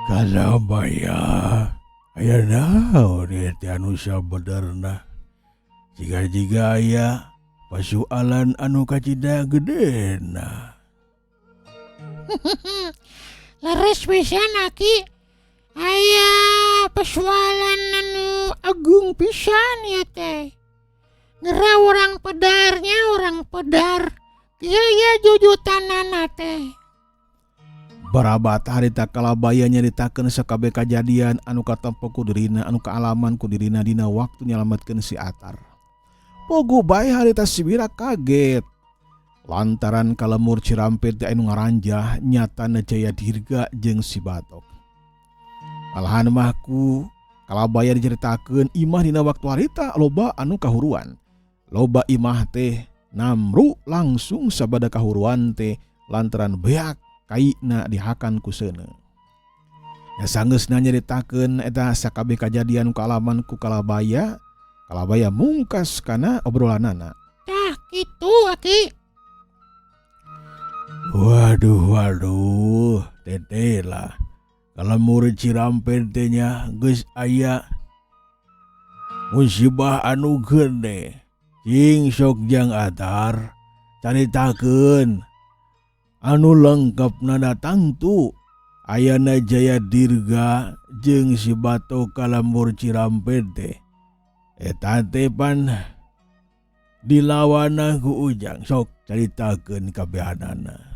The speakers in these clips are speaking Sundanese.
Kalabaya aya naon ieu teh anu sabenerna? Jiga-jiga aya pasualan anu kacida gedena. Leres pisan Aki. Aya persoalan anu agung pisan ya teh. Ngera orang pedarnya orang pedar. Kieu jujutanana teh. Barabat harita kalabaya nyaritakeun sakabeh kajadian anu katempo ku dirina anu kaalaman ku dirina dina waktu nyalametkeun si Atar. Pogo bae harita si Wira kaget lantaran kalemur Cirampit anu ngaranjah nyatana Jaya Dirga jeung si Batok. Malahan mah ku kalabaya diceritakeun imah dina waktu harita loba anu kahuruan. Loba imah teh namru langsung sabada kahuruan teh lantaran beak kaina dihakan ku seuneu. Ya sanggeusna nyaritakeun eta sakabeh kajadian kaalaman ku kalabaya, kalabaya mungkas kana obrolanana. Tah kitu Aki. Waduh, teteh lah. Kalau murid Cirampit teh nya geus aya musibah anu gede. Cing sok jang Atar caritakeun anu lengkapna datang tu ayana Jaya Dirga jeung si Batok kalamur Cirampit teh. Eta teh pan dilawana ku Ujang, sok caritakeun kabehanana.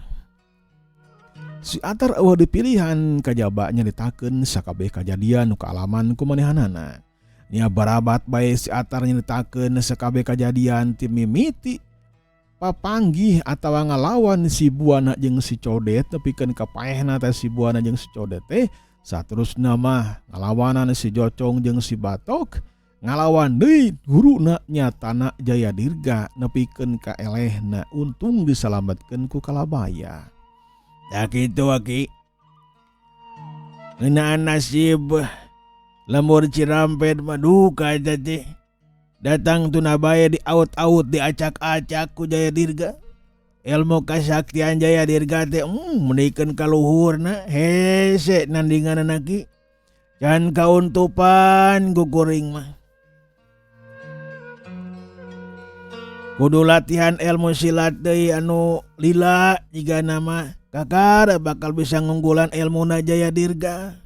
Si Atar eueuh dipilihan kajaba nyaritakeun sakabeh kajadian nu kaalaman ku manehanana. Nya barabat bae si Atar nyaritakeun sakabeh kajadian ti mimiti papanggih atawa ngalawan si Buana jeung si Codet nepikeun kapaehna teh si Buana jeung si Codet teh saterusna mah ngalawanan si Jocong jeung si Batok ngalawan deui guruna nyatana Jaya Dirga nepikeun ka elehna untung disalametkeun ku kalabaya. Ya kitu Aki. Ngeunaan nasib lemur Cirampit mah duka eta teh. Datang tuna bae diaut-aut diacak-acak ku Jaya Dirga. Ilmu kasaktian Jaya Dirga teh menikeun ka luhurna hese nandinganna Ki. Can kauntupan ku kuring mah. Kudu latihan ilmu silat deui anu lila jiga nama kakara bakal bisa ngunggulan ilmuna Jaya Dirga.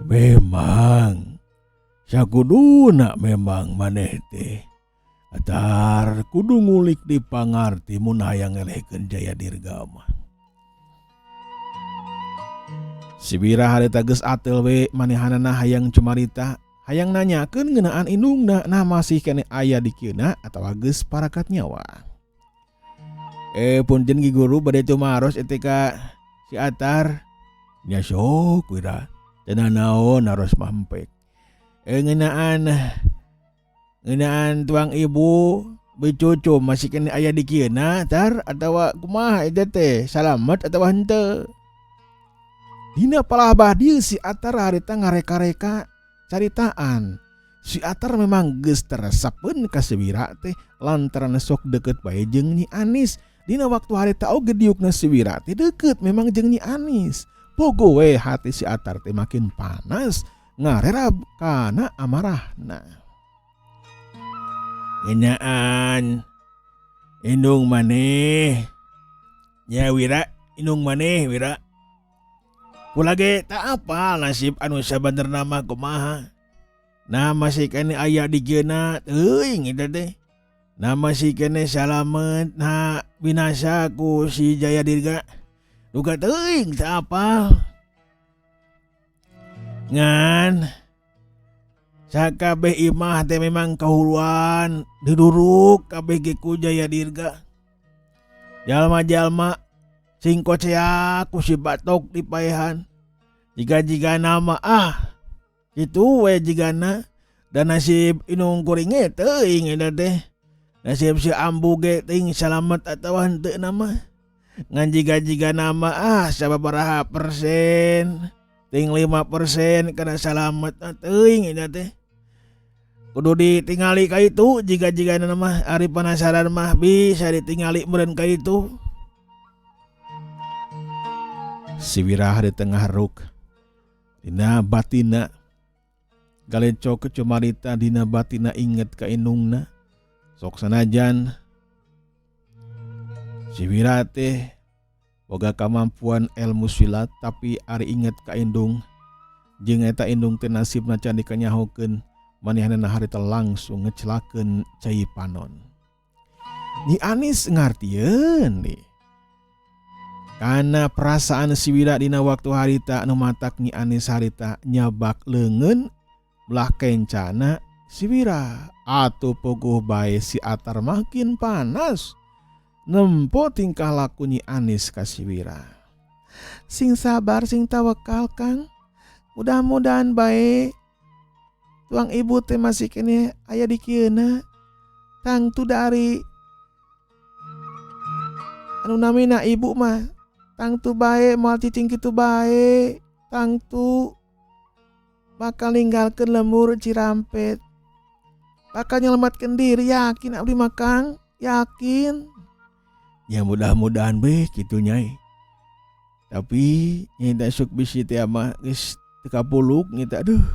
Memang sakuduna memang maneh teh Atar kudu ngulik di pangarti mun hayang ngelehkeun Jaya Dirga mah. Si Wira harita geus ateul we manehanana hayang cumarita, hayang nanyakeun ngeunaan indungna nah masih kene aya di kieuna atawa geus parakat nyawa. Punten Ki Guru bade tumaros etika si Atar. Nya sok Wira. Cenah naon naros mampek. Ngeunaan tuang ibu becucu masih kene aya di kieuna Tar atawa kumaha eta teh salamet atawa henteu. Dina palabah dieu si Atar harita ngareka-reka caritaan. Si Atar memang geus teresepeun ka si Wira teh lantaran sok deukeut bae jeung Nyi Anis. Dina waktu harita oge diukna si Wira teh deukeut memang jeung Nyi Anis. Pogo we hati si Atar teh makin panas ngarerab kana amarahna. Ngeunaan indung maneh. Nya Wira, indung maneh Wira. Kula ge tak apal nasib anu sabenerna mah kumaha. Nah masih kene aya di geuna teuing eta teh. Nah masih kene salamet nah binasa ku si Jaya Dirga. Duga teuing tak apal. Ngan sakabeh imah teh memang kahuruan diduruk kabeh ge ku Jaya Dirga. Jalma-jalma sing kocea ku si Batok dipaehan. Jiga-jiga nama kitu we jigana. Dan nasib inung kuring ge teuing eta teh. Nasib si Ambu ge teuing salamet atawa henteu nama. Ngan jiga-jiga nama sababaraha persen. Ting 5% kana salamet teuing eta teh. Kudu ditingali ka itu jiga-jiga nama ari penasaran mah bisa ditingali meureun ka itu. Si Wira di tengah ruk Dina batina galeco kecumarita dina batina inget ka indungna. Sok sanajan si Wira teh boga kemampuan ilmu silat tapi ari inget ka indung jeung eta indung teh nasibna can dikanyahokeun manehna harita langsung ngecelakeun Cai Panon. Nyi Anis ngartieun deh karena perasaan si Wira dina waktu harita anu matak Nyi Anis harita nyabak leungeun belah kencana si Wira. Atuh puguh bae si Atar makin panas nempo tingkah laku Nyi Anis ka si Wira. Sing sabar sing tawakal Kang, mudah-mudahan bae tuang ibu teh masih kene aya di kieuna. Tang tu dari anu namina ibu mah tang tu bae moal cicing kitu bae. Tang tu bakal ninggalkeun lembur Cirampet, bakal nyelamatkeun diri, yakin abdi mah Kang, yakin. Ya mudah-mudahan be kitu Nyai. Tapi Nyai teh sok bisi teh mah geus teu kapuluk nya teh aduh.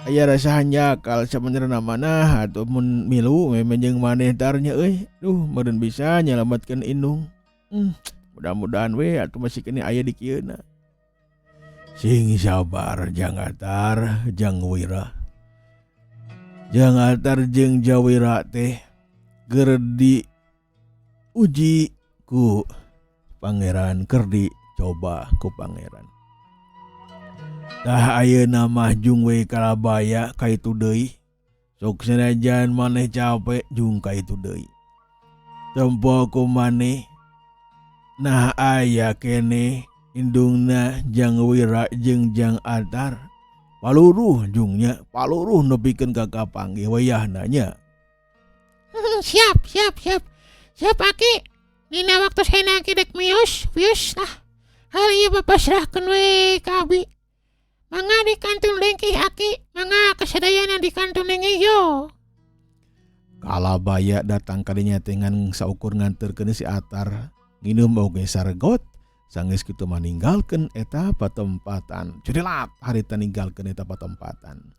Aya rasa hanjakal sabenerna manah atuh mun milu memang jeung maneh tarnya euy. Duh meureun bisa nyelamatkeun indung. Mudah-mudahan we atuh masih kene aya di kieuna. Sing sabar Jang Atar, Jang Wira. Jang Atar jeung Jawira teh keur diuji ku pangeran, keur dicoba ku pangeran. Tah ayeuna mah jung we kalabaya ka itu deui. Sok sanajan maneh capek jung ka itu deui. Tempo ku maneh nah aya kene indungna Jang Wira jeung Jang Atar paluruh jungnya, paluruh nepikeun ka kapanggih wayahna nya. Siap Aki. Dina waktu saya Aki dek mius lah. Hari ieu papasrahkeun we ka abi. Mangga di kantung lengkih Aki, mangga kasadayana di kantung lengkih yo. Kalabaya datang kadinya dengan saukur nganterkeun si Atar nginum oge sargot. Sanggeus kitu maninggalkeun eta patempatan. Cudelat harita ninggalkeun eta patempatan.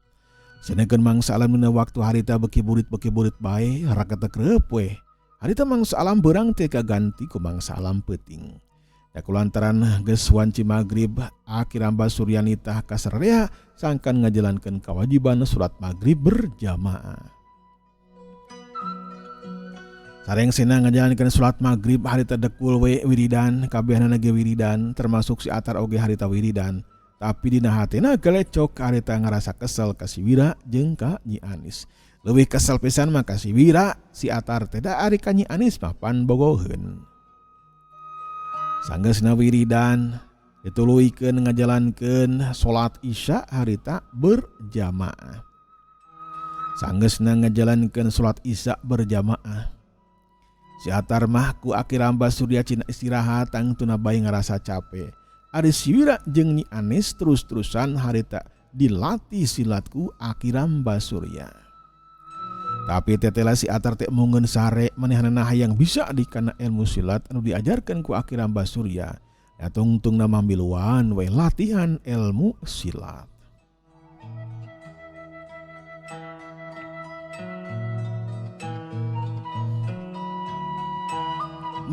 Sanekeun mangsa alam dina waktu harita beki burit bae rakata kreup we. Harita mangsa alam beurang teh kaganti ku mangsa alam peuting. Da kulantaran geus wanci magrib akiramba suryanita kasarerea sangkan ngajalankeun kewajiban salat magrib berjamaah. Sareng senang ngajalankeun salat magrib harita dekul we wiridan, kabehna ge wiridan termasuk si Atar oge harita wiridan. Tapi dina hatena galecok harita ngarasa kesel ka si Wira jeung ka Nyi Anis. Leuwih kesel pisan mah ka si Wira, si Atar teh da ari ka Nyi Anis mah pan bogoheun. Sanggeusna wiridan dituluikeun ngajalankeun salat Isya harita berjamaah. Sanggeusna ngajalankeun salat Isya berjamaah, si Atar mah ku akiramba surya cina istirahat tangtuna bae ngarasa capek. Ari si Wira jeung Nyi Anis terus-terusan harita dilatih silatku akiramba surya. Tapi tetela si Atar teh mungeun sare manehna hayang bisa dikana ilmu silat anu diajarkeun ku akiramba surya. Ya tungtung nama miluan we latihan ilmu silat.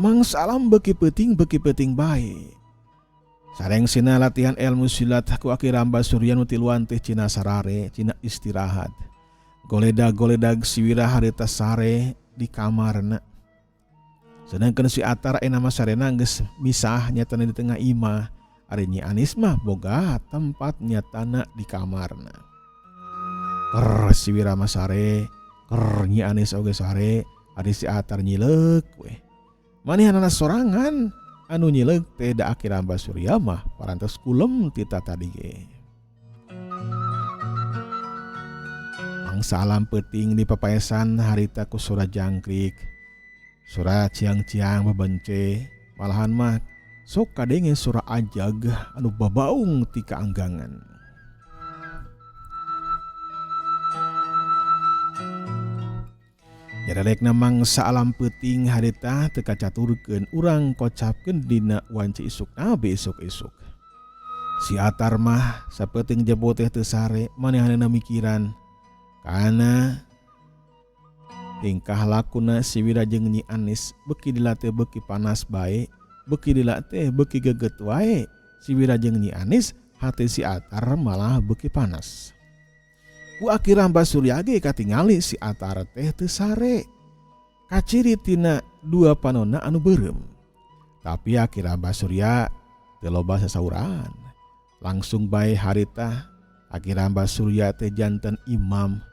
Mangsa alam beki peuting bae. Sareng sina latihan ilmu silat ku akiramba surya nu tiluan teh cina sarare, cina istirahat. Goledag si Wira harita sare di kamarna. Sedangkan si Atar nama sarena geus misah nyatana di tengah imah. Ari Nyi Anis mah boga tempat nyatana di kamarna. Ker si Wira mah sare, ker Nyi Anis oge sare, ari si Atar nyileuk we. Manehna sorangan anu nyileuk teh da akiramba surya mah parantos kulem tita tadi ge. Mangsa alam peuting di papaesan harita ku sura jangkrik, sura ciang-ciang babence, malahan mah sok kadenge sura ajag anu babaung ti kaanggangan. Jadalekna mangsa alam peuting harita teu kacaturkeun urang kocapkeun dina wanci isukna besok-esuk. Si Atar mah sapeting jebo teh teu sare manehanana mikiran kana tingkah lakuna si Wira jeung Nyi Anis beuki dilatih beuki panas bae, beuki dilatih beuki geget wae. Si Wira jeung Nyi Anis hati si Atar malah beuki panas. Ku akhirna Mbah Surya ge katingali si Atar teh teu sare. Kaciri tina dua panonna anu beureum. Tapi akhirna Mbah Surya teu loba sasauran. Langsung bae harita akhirna Mbah Surya teh janten imam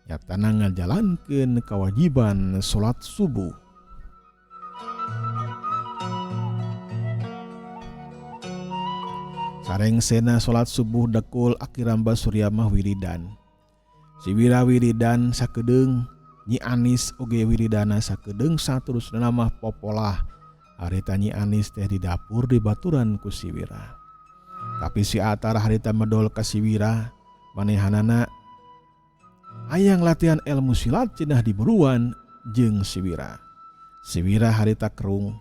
nyatana ngajalankeun kewajiban salat subuh. Sareng sena salat subuh dekul akhirna Mbah Surya mah wiridan. Si Wira wiridan sakedeung, Nyi Anis oge wiridana sakedeung saterusna mah popolah. Harita Nyi Anis teh di dapur dibaturan ku si Wira. Tapi si Atar harita medol ka si Wira, manehanana hayang latihan ilmu silat cenah diburuan jeung si Wira. Si Wira harita kerung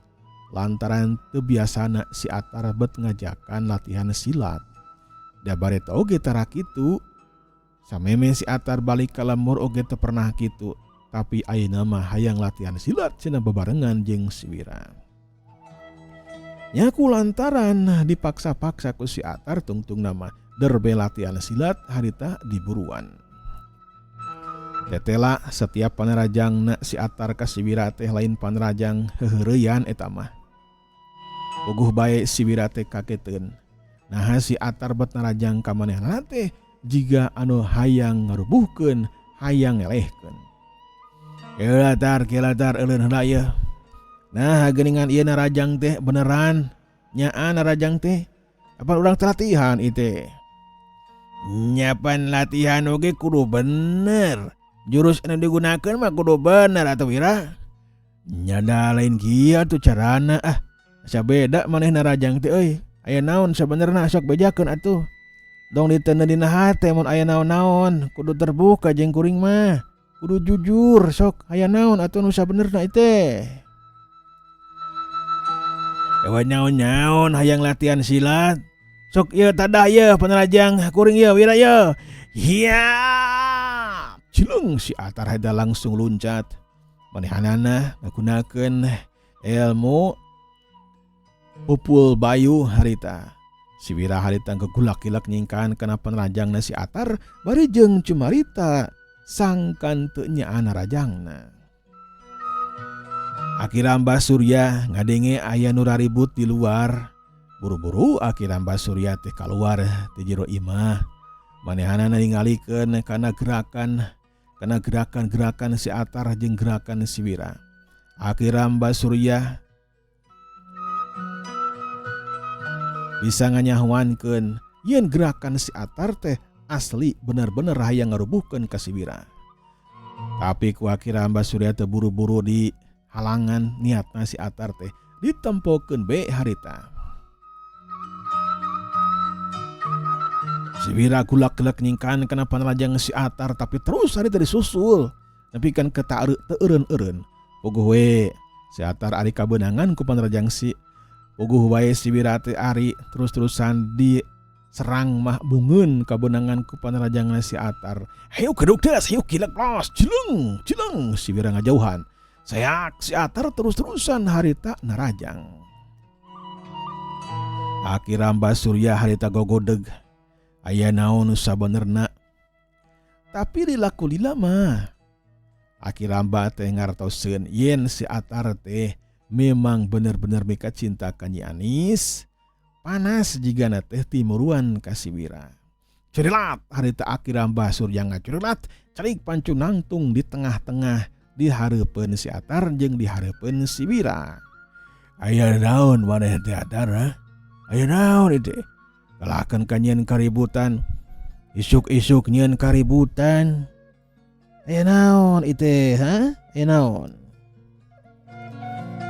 lantaran teu biasana si Atar bet ngajakan latihan silat. Da bareta oge tara kitu, sameme si Atar balik ka lemur oge teu pernah kitu, tapi ayeuna mah hayang latihan silat cenah bebarengan jeung si Wira. Nyaku lantaran dipaksa-paksa ku si Atar tungtung nama derbe latihan silat harita diburuan. Tetela setiap panerajangna si Atar ka si Wira teh lain panerajang heureuyan eta mah. Puguh bae si Wira teh kageteun. Nah si Atar bet narajang ka manehna teh jiga anu hayang ngarubuhkeun, hayang ngelehkeun. Kilatar euleun heula ieu. Nah geuningan ieu narajang teh beneran nyaan narajang teh apa urang latihan ieu. Nyapan latihan oge kudu bener. Jurus anu digunakeun mah kudu bener atuh Wira. Nyada lain kieu atuh carana asa beda maneh narajang teh euy. Aya naon sabenerna sok bejakeun atuh. Dong diteuneun dina hate mun aya naon-naon kudu terbuka jeung kuring mah. Kudu jujur sok aya naon atuh nu sabenerna ieu teh. Ewa naon-naon hayang latihan silat. Sok ieu tadah ieu panerajang kuring ieu Wira ieu. Hiya! Cileng si Atar heda langsung luncat. Manehanana ngagunakeun ilmu pupul bayu harita. Si Wira harita gegulak-gilak nyingkan kana panerajangna si Atar bari jeung cumarita sangkan teu nyaan narajangna. Akhirna Mbah Surya ngadenge aya nu raribut di luar. Buru-buru akhirna Mbah Surya teh kaluar ti jero imah. Manehanana ningalikeun kana gerakan si Atar jeung gerakan si Wira. Akhirna Mbah Surya bisa nganyahoankeun yen gerakan si Atar teh asli bener-bener hayang ngarubuhkeun ka si Wira. Tapi ku akhirna Mbah Surya teh buru-buru di halangan niatna si Atar teh ditempokeun be harita. Si Wira gulak-gelak nyingkan kana panerajang si Atar tapi terus harita disusul. Tapi kan teu eureun-eureun. Puguh we si Atar ari kabeunangan ku panerajang si puguh wae si Wira teh ari terus-terusan diserang mah bungeun kabeunangan ku panerajang si Atar. Hayu keduk deus, hayu kilek los, cileng si Wira ngajauhan. Sayak si Atar terus-terusan harita narajang. Akhirna Mbah Surya harita gogodeg. Aya naon sabenerna. Tapi lilaku lila mah. Akhirna Mbah teh ngartoseun yen si Atar teh memang bener-bener mika cinta ka Nyi Anis. Panas jigana teh timuruan ka si Wira. Curilat harita akhirna Mbah Surya ngacurilat carik pancu nangtung di tengah-tengah di hareupeun si Atar jeung di hareupeun si Wira. Aya naon maneh teh Atar? Aya naon ieu teh? Kalahkeun ka nyieun kaributan. Isuk-isuk nyieun kaributan. Aya naon ieu teh? Aya naon?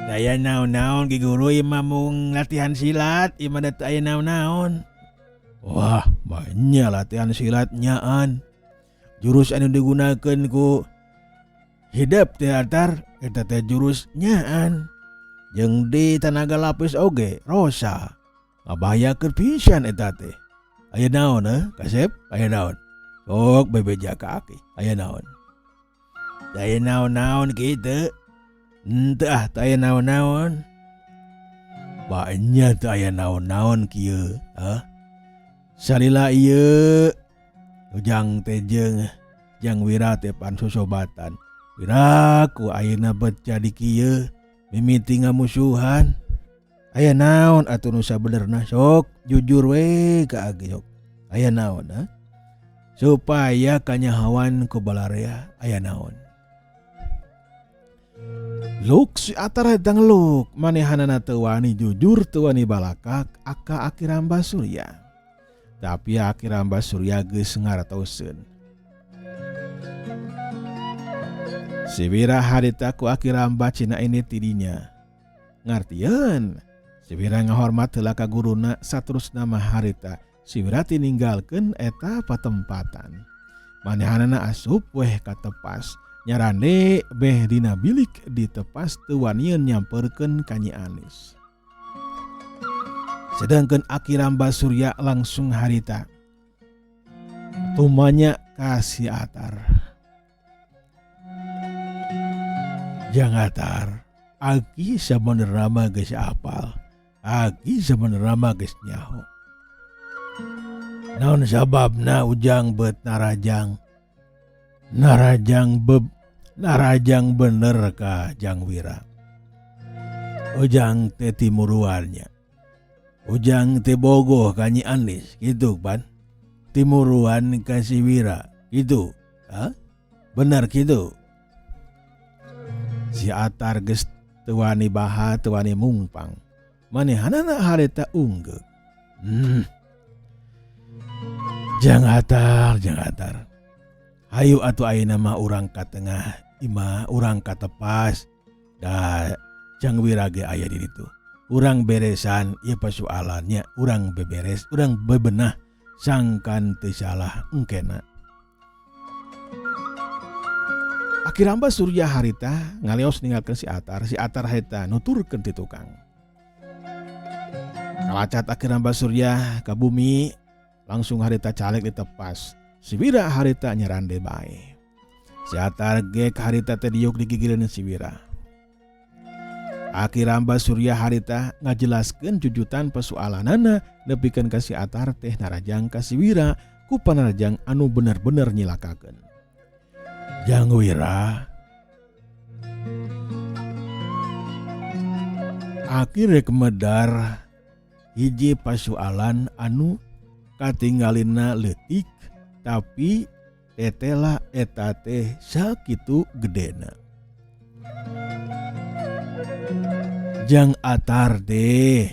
Aya naon-naon ki guru ieu mah mung latihan silat, ieu mah teu aya naon-naon. Wah, banyak latihan silat nyaan. Jurus anu digunakeun ku hidup teh Atar eta teh jurus nyaan. Jeung di tanaga lapis oge rosa. ngabahayakeun pisan eta teh. Aya naon Kasep? Aya naon? Sok bebeja ka Aki. Aya naon? Aya naon-naon kitu? Henteu teu aya naon-naon. Banyak teu aya naon-naon kieu, Salila ieu ujang teh jeung Wira teh pan sosobatan. Wira ku ayeuna bet jadi kieu mimiti ngamusuhan. Aya naon atuh nu sabenerna sok jujur we ka Aki sok. Aya naon supaya kanyahawan ku balarea aya naon. Luk si Atar eta ngeluk manehanana teu wani jujur teu wani balakak aka Aki Ramba Surya. Tapi Aki Ramba Surya geus ngaratoseun. Si Wira harita ku Aki Ramba cina ini tidinya. Ngartieun, si Wira ngahormat heula ka guruna saterusna mah harita si Wira tininggalkeun eta patempatan. Manehanana asup weh ka tepas. Nyarande beh dina bilik di tepas teu wanian nyamperkeun ka Nyi Anis. Sedangkeun Aki Ramba Surya langsung harita tumanya ka si Atar. Jang Atar, Aki sabenerna mah geus apal. Aki sabenerna mah geus nyaho. Naon sababna ujang beut narajang? Narajang bener ka Jang Wira. Ujang teh timuruannya. Ujang teh bogoh ka Nyi Anis gitu pan. Timuruan ka si Wira gitu. Bener gitu. Si Atar geus teu wani baha teu wani mungpang. Manehanana harita unggeuh. Jang Atar. Hayu atuh ayeuna mah urang ka tengah, imah urang ka tepas. Da Jang Wira ge aya di ditu. Urang beresan ieu persoalannya, urang beberes, urang bebenah sangkan teu salah engkena. Aki Ramba Surya harita ngaleos ninggalkeun si Atar harita nuturkeun ti tukang. Kalacat Aki Ramba Surya ka bumi langsung harita calek di tepas. Si Wira harita nyerande bae. Si Atar ge harita teh diuk digigireun si Wira. Aki Ramba Surya harita ngajelaskeun jujutan persoalanana nepikeun ka si Atar teh narajang ka si Wira ku panarajang anu bener-bener nyilakakeun. Jang Wira, Aki rek medar hiji persoalan anu katinggalina leutik tapi tetela eta teh sakitu gedena. Jang Atar teh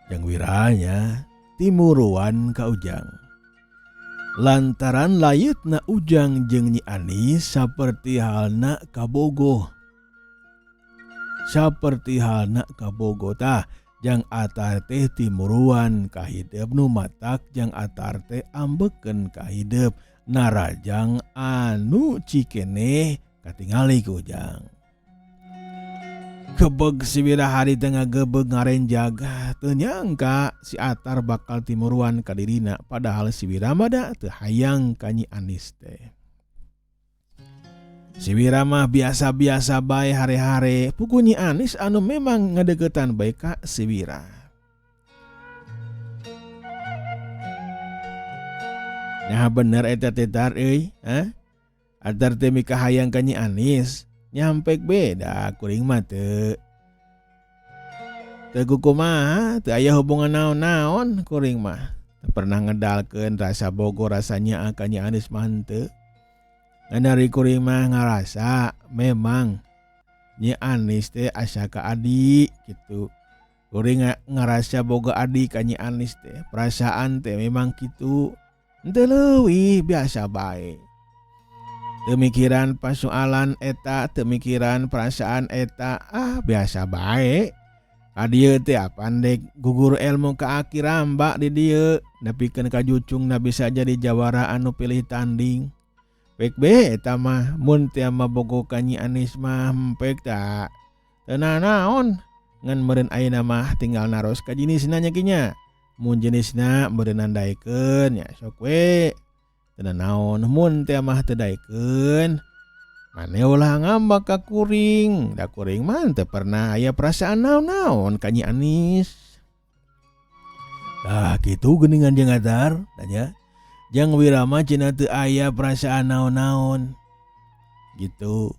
Jang Wiranya timuruan ka Ujang. Lantaran layutna Ujang jeung Nyi Anis saperti halna kabogoh. Tah Jang Atar teh timuruan ka hideup nu matak Jang Atar teh ambekeun ka hideup narajang anu cikeneh katingali ku Ujang. Kebeg si Wira harita ngagebeg ngarenjag teu nyangka si Atar bakal timuruan ka dirina padahal si Wira mah da teu hayang ka Nyi Anis teh. Si Wira mah biasa-biasa bae hare-hare pugu Nyi Anis anu memang ngadeukeutan bae ka si Wira. Nah bener eta teh Tar euy, Atar teh mika hayang ka Nyi Anis, nyampek beda kuring mah teu. Teu kumaha, teu aya hubungan naon-naon kuring mah. Teu pernah ngedalkeun rasa bogo rasanya ka Nyi Anis mah henteu. Dari kuring mah ngarasa memang Nyi Anis teh asa ka adik gitu. Kuring ngarasa boga adik ka Nyi Anis teh. Perasaan teh memang kitu. Henteu leuwih biasa bae. Teu mikiran persoalan eta, teu mikiran perasaan eta, biasa bae. Ka dieu teh apandek gugur ilmu ka Aki Ramba di dieu, nepikeun ka jucungna bisa jadi jawara anu pilih tanding. Pek be eta mah mun teu mabogo ka Nyi Anis mah empek tak teu naon ngan meureun ayeuna mah tinggal naros ka jenisna nya kinya. Mun jenisna meureun nandaekeun nya sok we. Teu naon mun teh mah teu daekeun. Mane ulah ngambek ka kuring. Da kuring mah teu pernah aya perasaan naon-naon ka Nyi Anis. Tah kitu geuningan jeung Atar tanya. Jang Wira mah cenah teu aya perasaan naon-naon. Gitu.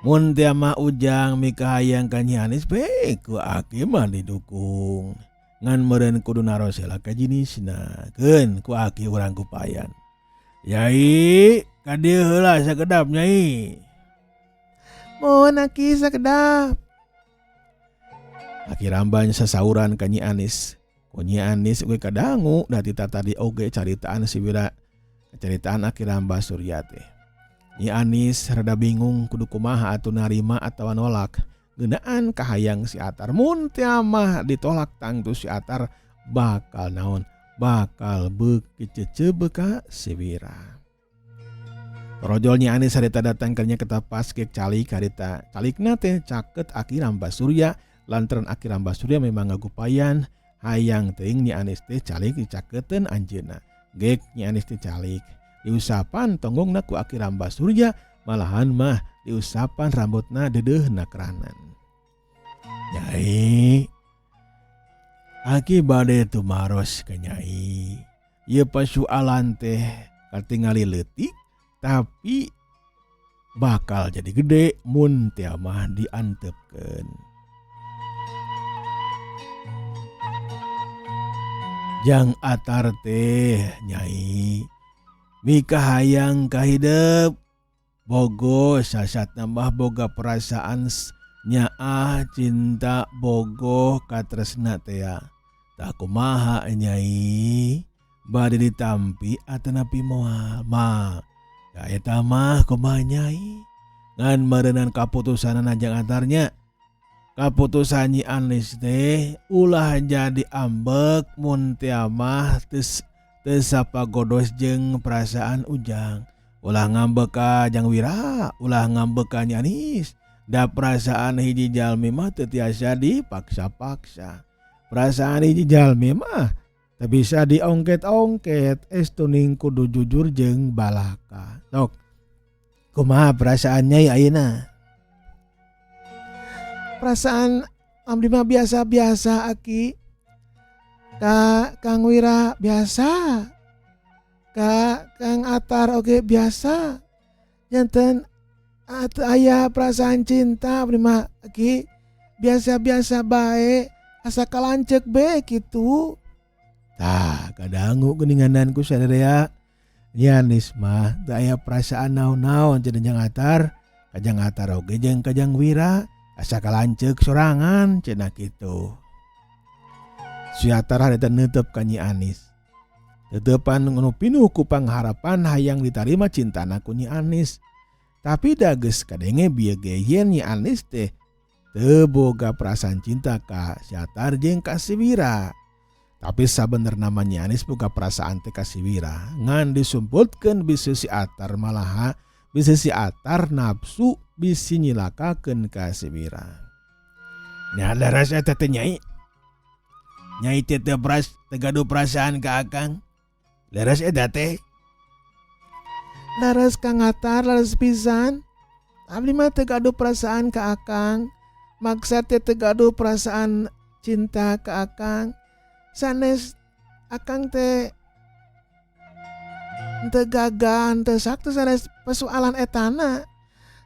Mun teh mah Ujang mika hayang ka Nyi Anis bae ku Aki mah didukung. Ngan meureun kudu naros heula ka jenisna. Keun ku Aki urang kupayan. Yai, ka dieu heula sakedap Nyai. Mun Aki sakedap. Aki Ramban sasauran ka Nyi Anis. Ku Nyi Anis we kadangu da ti tadi oge caritaan si Wira. Caritaan Aki Ramba Surya teh. Nyi Anis rada bingung kudu kumaha atuh narima atawa nolak. Geunaan kahayang si Atar. Mun teh mah ditolak tangtu si Atar bakal naon? Bakal beukeceuceup ka si Wira. Rojol Nyi Anis harita datang ke nya ketapas ke calik harita. Calikna teh caket Aki Ramba Surya. Lantaran Aki Ramba Surya memang ngagupayan hayang teuing Nyi Anis teh calik dicaketeun anjeunna. Gek Nyi Anis teh calik. Diusapan tonggongna ku Aki Ramba Surya, malahan mah diusapan rambutna dedeuna keranan. Nyai, Aki bade tumaros ka Nyai. Ieu pasualan teh katingali leutik tapi bakal jadi gede mun teh mah diantepkeun. Jang Atar teh Nyai mika hayang ka hideep bogo sasat nambah boga perasaan nyaah cinta bogo katresna teh tak kumaha Nyai bade ditampi atanapi moal mah da eta mah kumaha Nyai ngan meureunnan kaputusanna Jang Atarnya. Kaputusan Nyi Anis teh ulah jadi ambek mun teh mah teu sapagodos jeung perasaan Ujang. Ulah ngambek ka Jang Wira, ulah ngambek ka Nyi Anis. Da perasaan hiji jalmi mah teu tiasa dipaksa-paksa. Perasaan hiji jalmi mah teu bisa diongket-ongket, estuning kudu jujur jeung balaka. Sok. Kumaha perasaan Nyai ayeuna? Perasaan abdi mah biasa-biasa Aki. Ka Kang Wira biasa. Ka Kang Atar oge biasa. Janten aya perasaan cinta abdi mah Aki. Biasa-biasa bae, asa kalancek bae kitu. Tah, kadangu geuningananku sadaya. Nyi Anis mah teu aya perasaan naon-naon cenah Jang Atar. Ka Jang Atar oge jeung ka Jang Wira. Asa kalancek sorangan cenah kitu. Si Atar harita neuteup ka Nyi Anis. Teutepan nu pinuh ku pangharapan hayang ditarima cintana ku Nyi Anis. Tapi da geus kadenge bieu-geyen Nyi Anis teh teu boga perasaan cinta ka si Atar jeung ka si Wira. Tapi sabenerna mah Nyi Anis boga perasaan teh ka si Wira. Ngan disumpulkeun bisi si Atar malaha bisi si Atar nafsu bisi nyilakakeun ka si Wira. Nya laras eta teh Nyai. Nyai teh teu gaduh perasaan ka Akang. Laras eta teh. Laras Kang Atar laras pisan. Abdi mah teu gaduh perasaan ka Akang. Maksud teh teu gaduh perasaan cinta ka Akang. Sanes Akang teh teu gagah teu saktu sanes persoalan etana.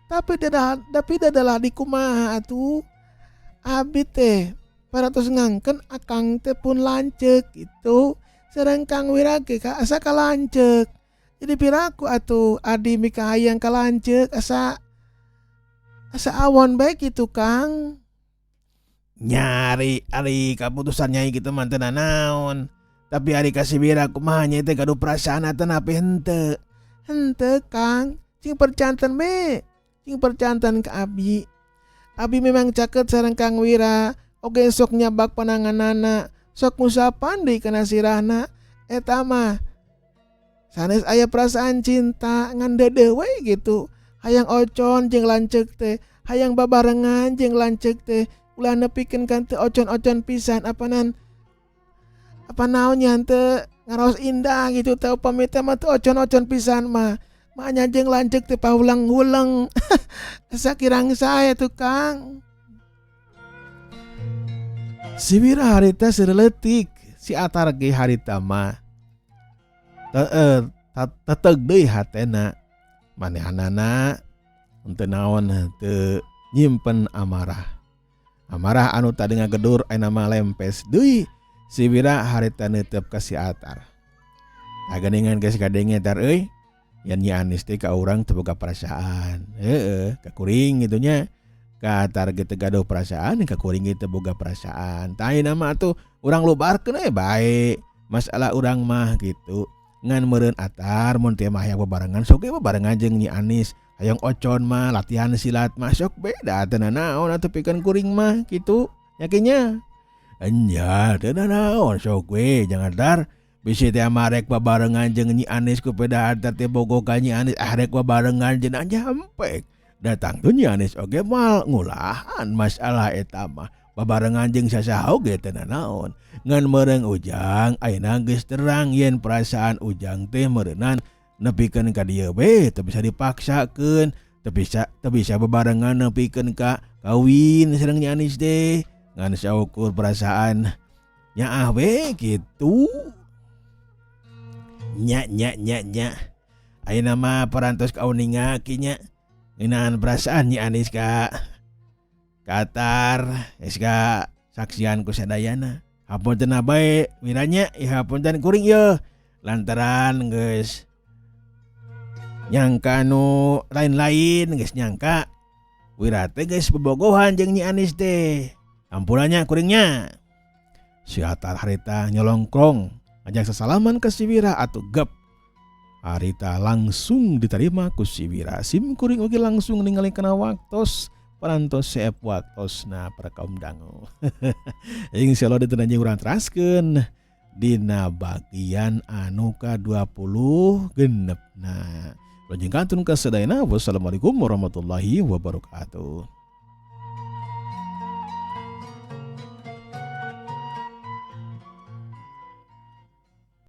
Tapi dadalah di kumaha atuh. Abi teh paratos ngangkeun Akang teh pun lanceuk gitu. Sareng Kang Wira ge asa kalanceuk. Jadi piraku atuh adi mika hayang kalanceuk asa awon bae kitu Kang. Nyari ari kaputusan Nyai kitu mah teu naon. Tapi ari ka si Wira kumaha Nyai teh gaduh perasaan atapi henteu. Henteu Kang, cing percanten me. Cing percanten ka Abi. Abi memang caket sareng Kang Wira. Oge sok nyabak pananganana. Sok ngusapan deui kana sirahna. Eta mah sanes aya perasaan cinta ngan deudeuh we gitu. Hayang ocon jeung lanceuk teh. Hayang babarengan jeung lanceuk teh. ulah nepikeun kan teu ocon-ocon pisan apa naonnya teu ngaraos indah gitu teu upami teh mah teu ocon-ocon pisan mah nyajeng lanceuk teh paulang-ulang. Sakirang saya tuh Kang. Si Wira harita sereletik si Atar ge harita mah teteg deui hatena manehanana henteu naon teu nyimpen amarah anu tadi ngagedur aya nama lempes deui si Wira harita neuteup ka si Atar. Taganingan geus kadenge tar euy yan Nyi Anis teh ka urang teu boga perasaan. Ka kuring gitu nya. Ka Atar ge teu gaduh perasaan, ka kuring ge teu boga perasaan. Tah ayeuna mah atuh urang lubarkeun bae. Masalah urang mah gitu. Ngan meureun Atar mun teh mah hayang bebarengan sok ge bebarengan jeung Nyi Anis. Hayang ocon mah latihan silat mah sok beda teu naon atuh pikeun kuring mah kitu. Yakinya. Enya teu naon sok we jangan Atar. Bisi teh marek babarengan jeung Nyi Anis ku peda Atar teh bogo ka Nyi Anis rek babarengan jeung jampek. Datang tuh Nyi Anis oge mal ngulahan masalah eta mah babarengan jeung sasaha oge teu naon. Ngan meureung Ujang ayeuna geus terang yen perasaan Ujang teh meureunan nepikeun ka dieu we teu bisa dipaksakeun, teu bisa bebarengan nepikeun ka kawin sareng Nyi Anis teh. Ngan saukur perasaan nyaah we kitu. Nya ayeuna mah parantos kauninga kinya ngeunaan perasaan Nyi Anis ka Atar geus ka saksian ku sadayana. Hapunten bae Wiranya hapunten kuring yeuh lantaran geus nyangka anu lain-lain geus nyangka Wira teh geus bobogohan jeung Nyi Anis teh. Ampunanya kuringnya. Si Atar harita nyolongkrong ajak sasalaman ke si Wira atuh gep. Harita langsung diterima ku si Wira. Sim kuring oge langsung ningali kana waktos parantos seep waktosna para kaum dangu. Insyaallah ditanya urang teraskeun dina bagian anu ka-20 genepna. Lanjut kantun ka sadayana. Wassalamualaikum warahmatullahi wabarakatuh.